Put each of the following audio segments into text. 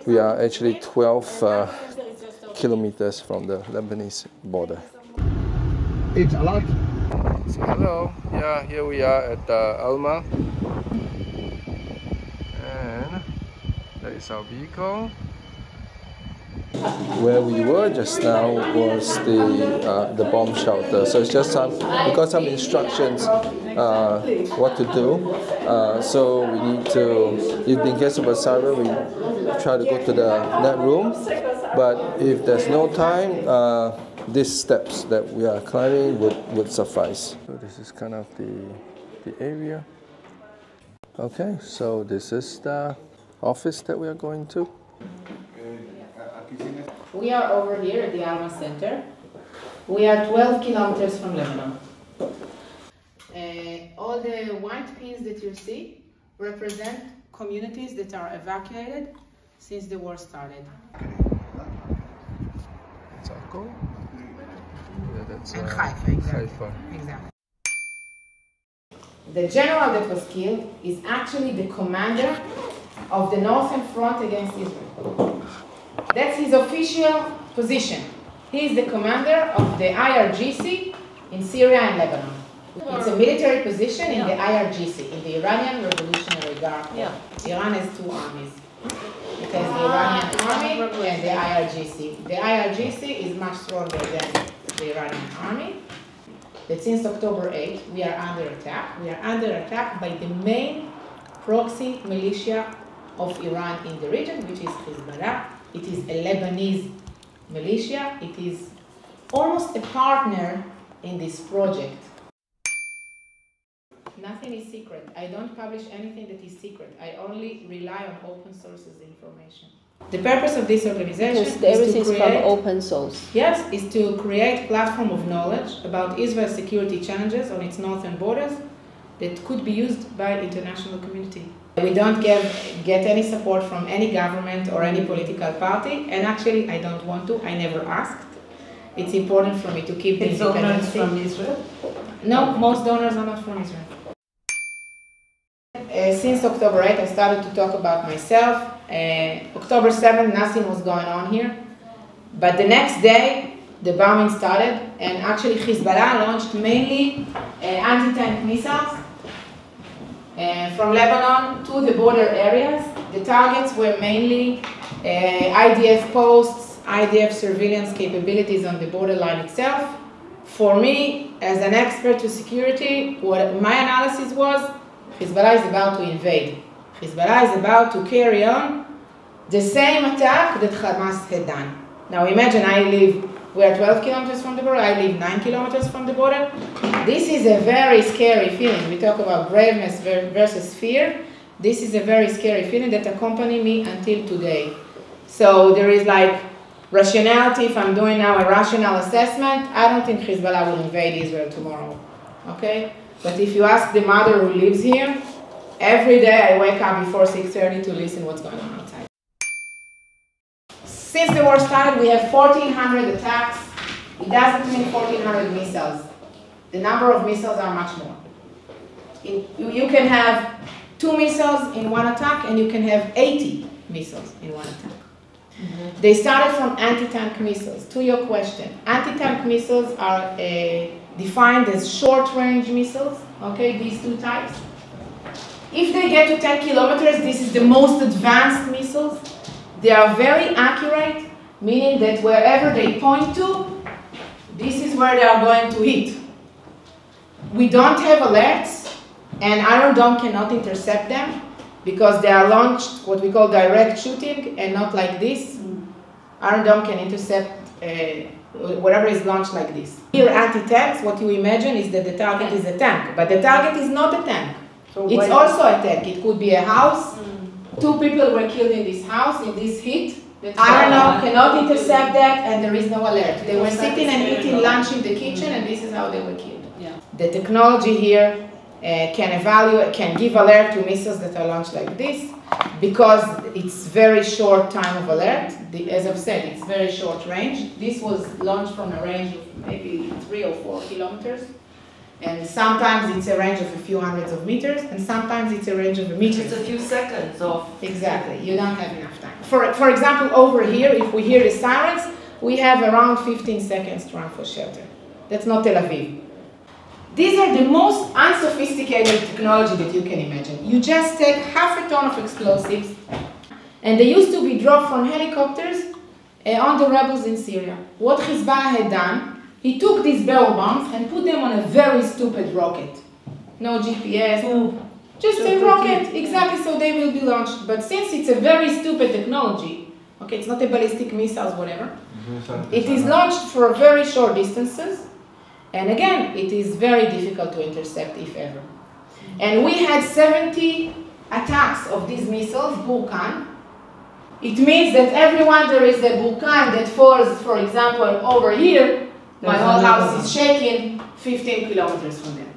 We are actually 12 kilometers from the Lebanese border. It's a lot. So hello, yeah, here we are at Alma, and that is our vehicle. Where we were just now was the bomb shelter. So it's just we got some instructions what to do. So we need to, in case of a siren, we try to go to that room. But if there's no time, these steps that we are climbing would suffice. So this is kind of the area. Okay, so this is the office that we are going to. We are over here at the Alma Center. We are 12 kilometers from Lebanon. All the white pins that you see represent communities that are evacuated since the war started. That's Akko. Yeah, that's And Haifa, exactly. Haifa. Exactly. The general that was killed is actually the commander of the Northern Front against Israel. That's his official position. He is the commander of the IRGC in Syria and Lebanon. It's a military position in the IRGC, in the Iranian Revolutionary Guard. Iran has two armies. It has the Iranian army and the IRGC. The IRGC is much stronger than the Iranian army. That since October 8, we are under attack. We are under attack by the main proxy militia of Iran in the region, which is Hezbollah. It is a Lebanese militia. It is almost a partner in this project. Nothing is secret. I don't publish anything that is secret. I only rely on open sources information. The purpose of this organization is everything to is from open source. Yes, is to create a platform of knowledge about Israel's security challenges on its northern borders that could be used by international community. We don't get any support from any government or any political party, and actually I don't want to. I never asked. It's important for me to keep the independence. Donors from Israel? No, most donors are not from Israel. Since October 8, I started to talk about myself. October 7, nothing was going on here. But the next day, the bombing started, and actually Hezbollah launched mainly anti-tank missiles from Lebanon to the border areas. The targets were mainly IDF posts, IDF surveillance capabilities on the borderline itself. For me, as an expert to security, what my analysis was, Hezbollah is about to invade. Hezbollah is about to carry on the same attack that Hamas had done. Now imagine we are 12 kilometers from the border, I live 9 kilometers from the border. This is a very scary feeling. We talk about braveness versus fear. This is a very scary feeling that accompanied me until today. So there is like rationality. If I'm doing now a rational assessment, I don't think Hezbollah will invade Israel tomorrow. Okay? But if you ask the mother who lives here, every day I wake up before 6:30 to listen what's going on outside. Since the war started, we have 1,400 attacks. It doesn't mean 1,400 missiles. The number of missiles are much more. You can have 2 missiles in one attack, and you can have 80 missiles in one attack. They started from anti-tank missiles. To your question, anti-tank missiles are defined as short-range missiles, okay, these two types. If they get to 10 kilometers, this is the most advanced missiles. They are very accurate, meaning that wherever they point to, this is where they are going to hit. We don't have alerts, and Iron Dome cannot intercept them because they are launched what we call direct shooting and not like this. Iron Dome can intercept whatever is launched like this. Here, anti-tanks, what you imagine is that the target is a tank, but the target is not a tank. So it's also a tank. It could be a house. 2 people were killed in this house, in this heat. Iron Dome cannot intercept that, and there is no alert. They were sitting and eating lunch in the kitchen, and this is how they were killed. The technology here can give alert to missiles that are launched like this, because it's very short time of alert. As I've said, it's very short range. This was launched from a range of maybe 3 or 4 kilometers. And sometimes it's a range of a few hundreds of meters, and sometimes it's a range of a meter. It's a few seconds of... Exactly, you don't have enough time. For example, over here, if we hear the sirens, we have around 15 seconds to run for shelter. That's not Tel Aviv. These are the most unsophisticated technology that you can imagine. You just take half a ton of explosives, and they used to be dropped from helicopters on the rebels in Syria. What Hezbollah had done, he took these barrel bombs and put them on a very stupid rocket. No GPS, just a rocket, exactly, so they will be launched. But since it's a very stupid technology, okay, it's not a ballistic missiles, whatever, it is launched for very short distances, and again, it is very difficult to intercept, if ever. And we had 70 attacks of these missiles, Burkan. It means that every time there is a Burkan that falls, for example, over here, my whole house is shaking 15 kilometers from there.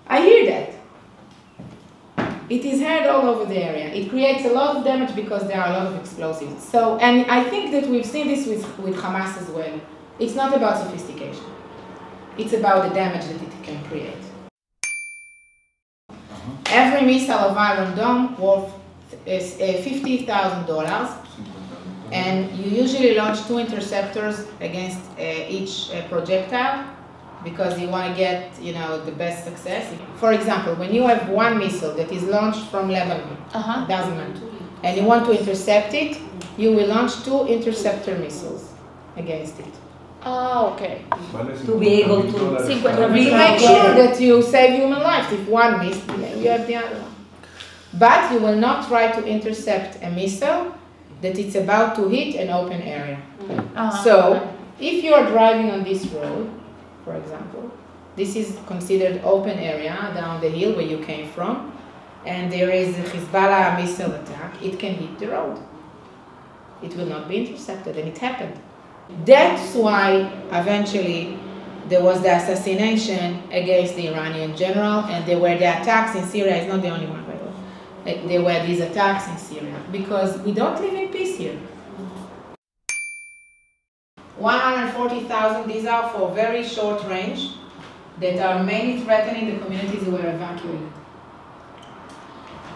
I hear that. It is heard all over the area. It creates a lot of damage because there are a lot of explosives. So, and I think that we've seen this with Hamas as well. It's not about sophistication. It's about the damage that it can create. Every missile of Iron Dome worth is $50,000, and you usually launch 2 interceptors against each projectile because you want to get, the best success. For example, when you have one missile that is launched from Lebanon, and you want to intercept it, you will launch 2 interceptor missiles against it. Oh, okay. To be able to make sure that you save human lives. If one missed, you have the other one. But you will not try to intercept a missile that it's about to hit an open area. So, if you are driving on this road, for example, this is considered open area down the hill where you came from, and there is a Hezbollah missile attack, it can hit the road. It will not be intercepted, and it happened. That's why eventually there was the assassination against the Iranian general, and there were the attacks in Syria. It's not the only one, by the way. There were these attacks in Syria because we don't live in peace here. 140,000, these are for very short range that are mainly threatening the communities who were evacuated.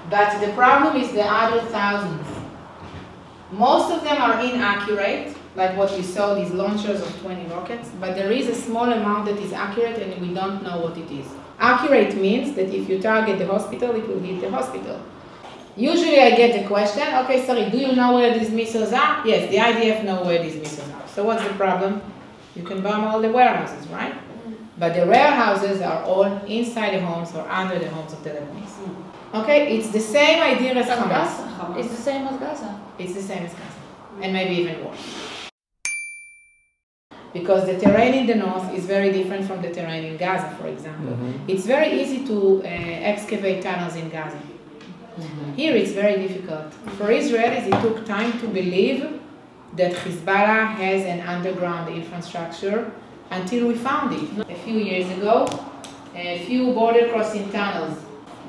But the problem is the other thousands. Most of them are inaccurate, like what we saw, these launchers of 20 rockets, but there is a small amount that is accurate and we don't know what it is. Accurate means that if you target the hospital, it will hit the hospital. Usually I get the question, okay, sorry, do you know where these missiles are? Yes, the IDF know where these missiles are. So what's the problem? You can bomb all the warehouses, right? But the warehouses are all inside the homes or under the homes of the Lebanese. Okay, it's the same idea as Hamas. It's the same as Gaza. It's the same as Gaza, and maybe even worse. Because the terrain in the north is very different from the terrain in Gaza, for example. It's very easy to excavate tunnels in Gaza. Here it's very difficult. For Israelis, it took time to believe that Hezbollah has an underground infrastructure until we found it. A few years ago, a few border crossing tunnels.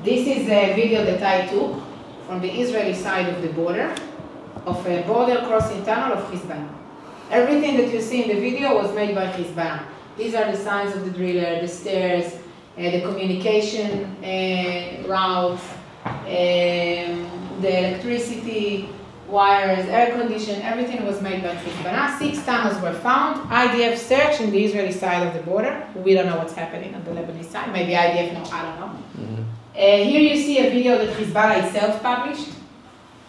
This is a video that I took from the Israeli side of the border of a border crossing tunnel of Hezbollah. Everything that you see in the video was made by Hezbollah. These are the signs of the driller, the stairs, the communication routes, the electricity wires, air conditioning, everything was made by Hezbollah. 6 tunnels were found. IDF searched in the Israeli side of the border. We don't know what's happening on the Lebanese side. Maybe IDF know, I don't know. Here you see a video that Hezbollah itself published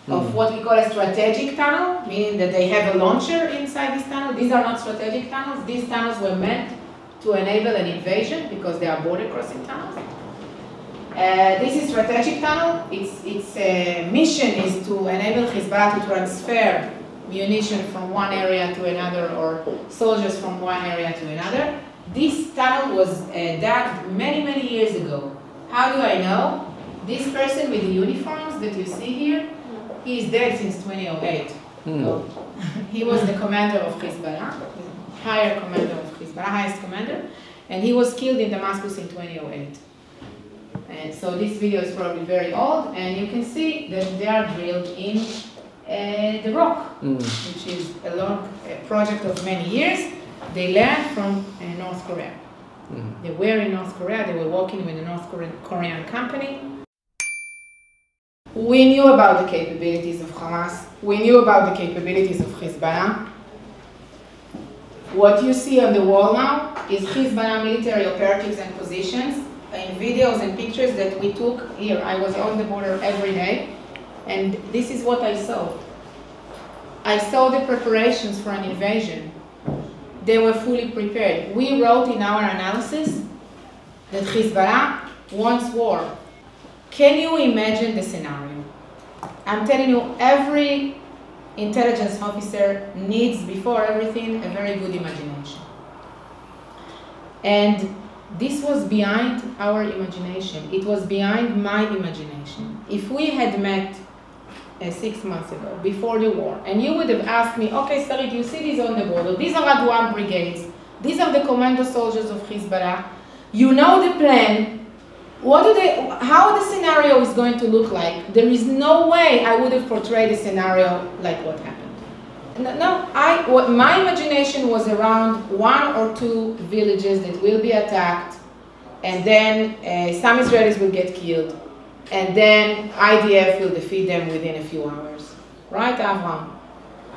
of what we call a strategic tunnel, meaning that they have a launcher inside this tunnel. These are not strategic tunnels. These tunnels were meant to enable an invasion because they are border crossing tunnels. This is strategic tunnel. Its mission is to enable Hezbollah to transfer munition from one area to another or soldiers from one area to another. This tunnel was dug many, many years ago. How do I know? This person with the uniforms that you see here, he is dead since 2008. So, he was the commander of Hezbollah, higher commander of Hezbollah, highest commander, and he was killed in Damascus in 2008. And so this video is probably very old, and you can see that they are drilled in the rock, which is a long project of many years. They learned from North Korea. They were in North Korea. They were working with a North Korean company. We knew about the capabilities of Hamas. We knew about the capabilities of Hezbollah. What you see on the wall now is Hezbollah military operatives and positions in videos and pictures that we took here. I was on the border every day, and this is what I saw. I saw the preparations for an invasion. They were fully prepared. We wrote in our analysis that Hezbollah wants war. Can you imagine the scenario? I'm telling you, every intelligence officer needs, before everything, a very good imagination. And this was behind our imagination. It was behind my imagination. If we had met 6 months ago, before the war, and you would have asked me, okay, Sarit, you see these on the border, these are Adwan brigades, these are the commando soldiers of Hezbollah, you know the plan, how the scenario is going to look like, there is no way I would have portrayed a scenario like what happened. No, my imagination was around 1 or 2 villages that will be attacked, and then some Israelis will get killed, and then IDF will defeat them within a few hours. Right, Avram?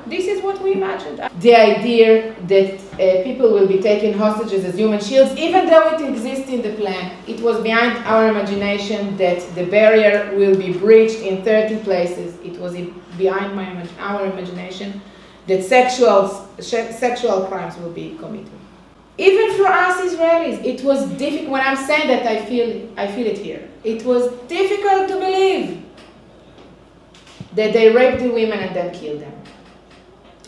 This is what we imagined. The idea that people will be taken hostages as human shields, even though it exists in the plan, it was behind our imagination that the barrier will be breached in 30 places. It was behind our imagination that sexual crimes will be committed. Even for us Israelis, it was difficult. When I'm saying that, I feel it here. It was difficult to believe that they raped the women and then killed them.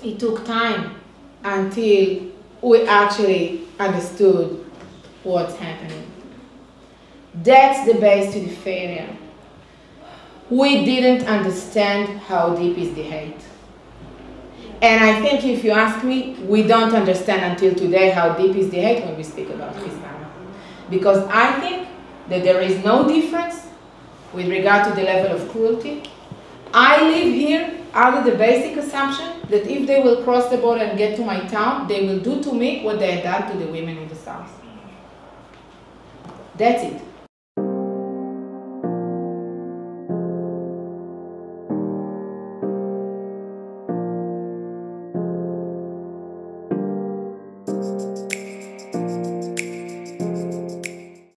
It took time until we actually understood what's happening. That's the base to the failure. We didn't understand how deep is the hate. And I think if you ask me, we don't understand until today how deep is the hate when we speak about Hezbollah. Because I think that there is no difference with regard to the level of cruelty. I live here under the basic assumption that if they will cross the border and get to my town, they will do to me what they had done to the women in the south. That's it.